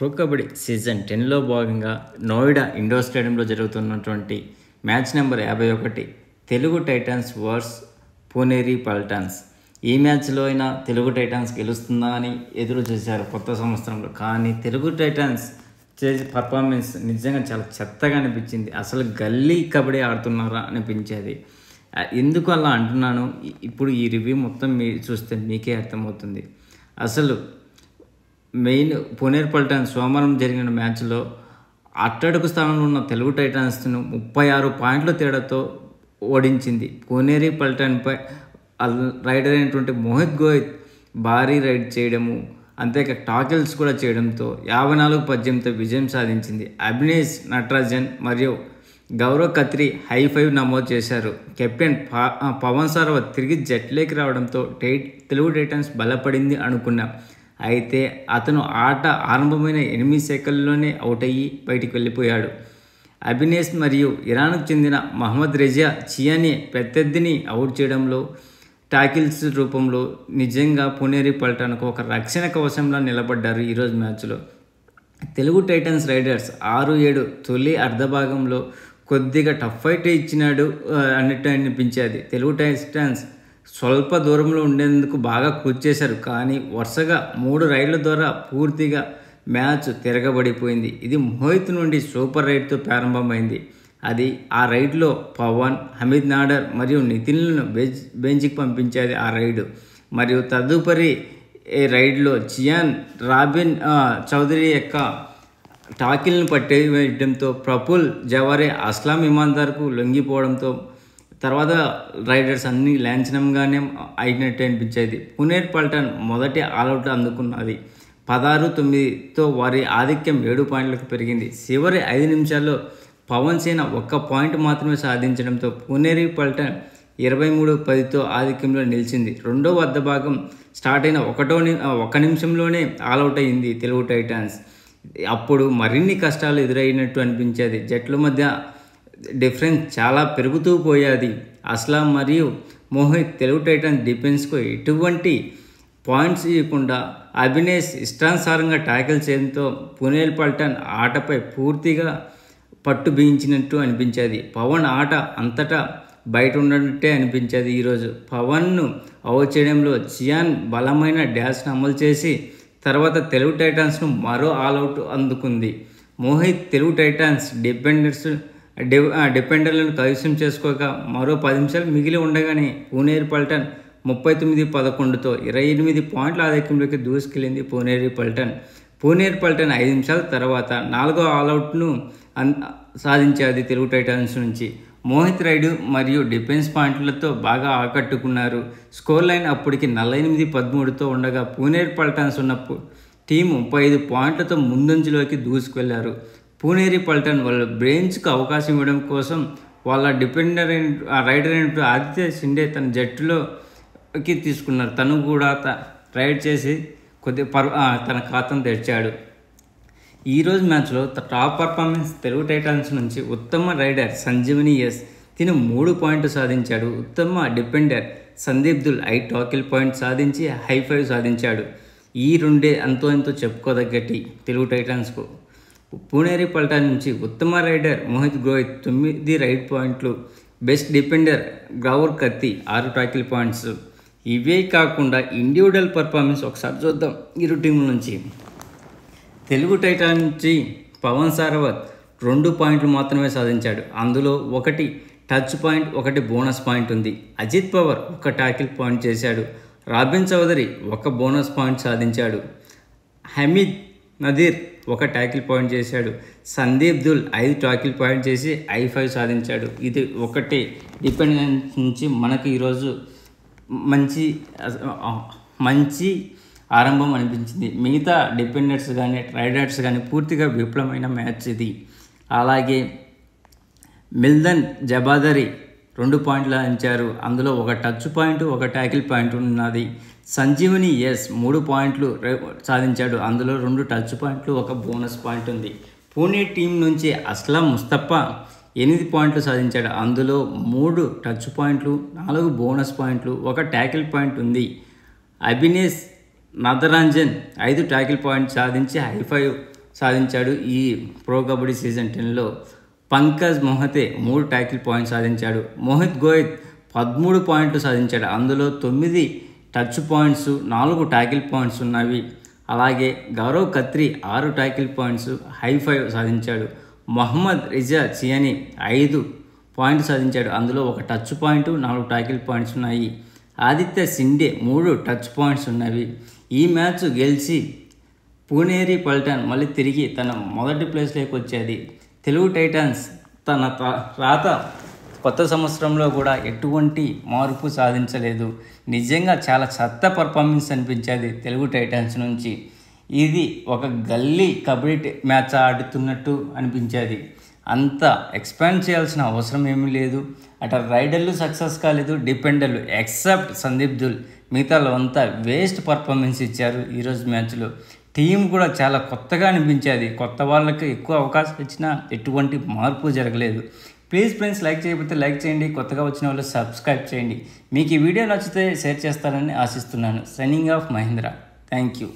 Pro kabaddi season 10లో భాగంగా Noida indoor స్టేడియంలో జరుగుతున్నటువంటి match number 51 Telugu Titans versus Puneri Paltans. ఈ మ్యాచ్లో అయినా తెలుగు టైటాన్స్ గెలుస్తుందా అని ఎదురు చూశారు కొత్త సంవత్సరంలో. కానీ తెలుగు టైటాన్స్ చేసే పర్ఫార్మెన్స్ నిజంగా చాలా చెత్తగా అనిపించింది. అసలు గల్లీ కబడ్డీ ఆడుతున్నారా అనిపించేది. ఎందుకు అలా అంటున్నాను, ఇప్పుడు ఈ రివ్యూ మొత్తం మీరు చూస్తే మీకే అర్థమవుతుంది. అసలు మెయిన్ పునేరి పల్టన్స్ సోమవారం జరిగిన మ్యాచ్లో అట్టడుగు స్థానంలో ఉన్న తెలుగు టైటాన్స్ను 36 పాయింట్ల తేడాతో ఓడించింది. పునేరి పల్టన్పై రైడర్ అయినటువంటి మోహిత్ గోయత్ భారీ రైడ్ చేయడము, అంతేకాక టాకిల్స్ కూడా చేయడంతో 54-18తో విజయం సాధించింది. అభినేష్ నటరాజన్ మరియు గౌరవ్ ఖత్రి హై 5 నమోదు చేశారు. కెప్టెన్ పవన్ సారవత్ తిరిగి జట్లోకి రావడంతో తెలుగు టైటాన్స్ బలపడింది అనుకున్నాం. అయితే అతను ఆట ఆరంభమైన 8 సెకండ్లలోనే అవుట్ అయ్యి బయటికి వెళ్ళిపోయాడు. అభినేష్ మరియు ఇరాన్కు చెందిన మహమ్మద్ రెజా చియాని ప్రత్యర్థిని అవుట్ చేయడంలో టాకిల్స్ రూపంలో నిజంగా పునేరి పల్టన్కు ఒక రక్షణ కవచంలో నిలబడ్డారు. ఈరోజు మ్యాచ్లో తెలుగు టైటన్స్ రైడర్స్ 6-7 తొలి అర్ధభాగంలో కొద్దిగా టఫ్ ఫైట్ ఇచ్చినాడు అన్నట్టు అనిపించేది. తెలుగు టైటన్స్ స్వల్ప దూరంలో ఉండేందుకు బాగా కృషి చేశారు. కానీ వరుసగా 3 రైడ్ల ద్వారా పూర్తిగా మ్యాచ్ తిరగబడిపోయింది. ఇది మోహిత్ నుండి సూపర్ రైడ్తో ప్రారంభమైంది. అది ఆ రైడ్లో పవన్, హమీద్ నాడర్ మరియు నితిన్లను బెంచ్కి పంపించేది ఆ రైడు. మరియు తదుపరి రైడ్లో చియాన్ రాబిన్ చౌదరి యొక్క టాకిల్ను పట్టేయడంతో ప్రఫుల్ జవారే అస్లాం ఇమాన్దార్కు లొంగిపోవడంతో తర్వాత రైడర్స్ అన్ని లాంఛనంగానే అయినట్టు అనిపించేది. పునేరి పల్టన్ మొదటి ఆల్అవుట్ అందుకున్నది. 16-9తో వారి ఆధిక్యం 7 పాయింట్లకు పెరిగింది. చివరి 5 నిమిషాల్లో పవన్ సేన 1 పాయింట్ మాత్రమే సాధించడంతో పునేరి పల్టన్ 23-10తో ఆధిక్యంలో నిలిచింది. రెండో అర్ధభాగం స్టార్ట్ అయిన 1 నిమిషంలోనే ఆల్అవుట్ అయింది తెలుగు టైటాన్స్. అప్పుడు మరిన్ని కష్టాలు ఎదురైనట్టు అనిపించేది. జట్ల మధ్య డిఫరెన్స్ చాలా పెరుగుతూ పోయేది. అస్లాం మరియు మోహిత్ తెలుగు టైటన్స్ డిఫెన్స్కు ఎటువంటి పాయింట్స్ ఇవ్వకుండా అభినేష్ ఇష్టానుసారంగా ట్యాకిల్ చేయడంతో పునేరి పల్టన్ ఆటపై పూర్తిగా పట్టు బిగించినట్టు అనిపించేది. పవన్ ఆట అంతటా బయట ఉన్నట్టే అనిపించేది. ఈరోజు పవన్ను అవుట్ చేయడంలో చియాన్ బలమైన డ్యాష్ను అమలు చేసి తర్వాత తెలుగు టైటాన్స్ను మరో ఆల్అవుట్ అందుకుంది. మోహిత్ తెలుగు టైటాన్స్ డిఫెండర్లను కైవసం చేసుకోగా మరో 10 నిమిషాలు మిగిలి ఉండగానే పునేరి పల్టన్ 39-11తో 28 పాయింట్ల ఆధిక్యంలోకి దూసుకెళ్లింది. పునేరి పల్టన్ 5 నిమిషాల తర్వాత 4వ ఆల్అవుట్ను సాధించేది తెలుగు టైటాన్స్ నుంచి. మోహిత్ రైడు మరియు డిఫెన్స్ పాయింట్లతో బాగా ఆకట్టుకున్నారు. స్కోర్ లైన్ అప్పటికి 48-13తో ఉండగా పునేరి పల్టన్స్ ఉన్న టీం 35 పాయింట్లతో ముందంజలోకి దూసుకెళ్లారు. పునేరి పల్టన్ వాళ్ళ బ్రెయిన్స్కు అవకాశం ఇవ్వడం కోసం వాళ్ళ రైడర్ అయిన ఆదిత్య షిండే తన జట్టులోకి తీసుకున్నారు. తను కూడా రైడ్ చేసి తన ఖాతాను తెరిచాడు. ఈరోజు మ్యాచ్లో టాప్ పర్ఫార్మెన్స్ తెలుగు టైటాన్స్ నుంచి ఉత్తమ రైడర్ సంజీవని ఎస్ తిను 3 పాయింట్లు సాధించాడు. ఉత్తమ డిఫెండర్ సందీప్ దుల్ 5 టాకిల్ పాయింట్ సాధించి హై 5 సాధించాడు. ఈ రెండే ఎంతో చెప్పుకోదగ్గటి తెలుగు టైటాన్స్కు. పునేరి పల్టన్ నుంచి ఉత్తమ రైడర్ మోహిత్ గోయత్ 9 రైడ్ పాయింట్లు, best defender Gaurav Khatri 6 tackle points. ఇవే కాకుండా ఇండివిజువల్ పర్ఫార్మెన్స్ ఒకసారి చూద్దాం. ఇరు టీముల నుంచి తెలుగు టైటాన్ నుంచి పవన్ సారవత్ 2 పాయింట్లు మాత్రమే సాధించాడు. అందులో 1 టచ్ పాయింట్, 1 బోనస్ పాయింట్ ఉంది. అజిత్ పవార్ 1 టాకిల్ పాయింట్ చేశాడు. రాబిన్ చౌదరి 1 బోనస్ పాయింట్ సాధించాడు. హమీద్ నదీర్ 1 టాకిల్ పాయింట్ చేశాడు. సందీప్ దుల్ 5 టాకిల్ పాయింట్ చేసి I5 సాధించాడు. ఇది ఒకటి డిపెండెన్స్ నుంచి మనకి ఈరోజు మంచి ఆరంభం అనిపించింది. మిగతా డిపెండెంట్స్ కానీ రైడర్స్ కానీ పూర్తిగా విఫలమైన మ్యాచ్ ఇది. అలాగే మిల్దన్ జబాదరి 2 పాయింట్లు సాధించారు. అందులో 1 టచ్ పాయింట్, 1 టాకిల్ పాయింట్ ఉన్నది. సంజీవని ఎస్ 3 పాయింట్లు సాధించాడు. అందులో 2 టచ్ పాయింట్లు, 1 బోనస్ పాయింట్ ఉంది. పూణే టీం నుంచి అస్లాం ముస్తఫా 8 పాయింట్లు సాధించాడు. అందులో 3 టచ్ పాయింట్లు, 4 బోనస్ పాయింట్లు, 1 టాకిల్ పాయింట్ ఉంది. అభినేష్ నటరాజన్ 5 టాకిల్ పాయింట్ సాధించి హై 5 సాధించాడు. ఈ ప్రో కబడ్డీ సీజన్ 10లో పంకజ్ మొహతే 3 ట్యాకిల్ పాయింట్స్ సాధించాడు. మోహిత్ గోయత్ 13 పాయింట్లు సాధించాడు. అందులో 9 టచ్ పాయింట్స్, 4 ట్యాకిల్ పాయింట్స్ ఉన్నవి. అలాగే Gaurav Khatri 6 tackle points, high 5 సాధించాడు. మొహమ్మద్ రిజా చియానీ 5 పాయింట్లు సాధించాడు. అందులో 1 టచ్ పాయింట్, 4 ట్యాకిల్ పాయింట్స్ ఉన్నాయి. ఆదిత్య సిండే 3 టచ్ పాయింట్స్ ఉన్నవి. ఈ మ్యాచ్ గెలిచి పూనేరి పల్టన్ మళ్ళీ తిరిగి తన మొదటి ప్లేస్లోకి వచ్చేది. తెలుగు టైటన్స్ తన రాత కొత్త సంవత్సరంలో కూడా ఎటువంటి మార్పు సాధించలేదు. నిజంగా చాలా చెత్త పర్ఫార్మెన్స్ అనిపించేది తెలుగు టైటన్స్ నుంచి. ఇది ఒక గల్లీ కబడ్డీ మ్యాచ్ ఆడుతున్నట్టు అనిపించేది. అంత ఎక్స్పాండ్ చేయాల్సిన అవసరం ఏమీ లేదు. అటు రైడర్లు సక్సెస్ కాలేదు, డిపెండర్లు ఎక్సెప్ట్ సందీప్ దుల్, మిగతా అంతా వేస్ట్ పర్ఫార్మెన్స్ ఇచ్చారు ఈరోజు మ్యాచ్లో. టీం కూడా చాలా కొత్తగా అనిపించేది. కొత్త వాళ్ళకి ఎక్కువ అవకాశం ఇచ్చినా ఎటువంటి మార్పు జరగలేదు. ప్లీజ్ ఫ్రెండ్స్, లైక్ చేయకపోతే లైక్ చేయండి, కొత్తగా వచ్చిన వాళ్ళు సబ్స్క్రైబ్ చేయండి. మీకు ఈ వీడియో నచ్చితే షేర్ చేస్తారని ఆశిస్తున్నాను. Signing off Mahendra. Thank you.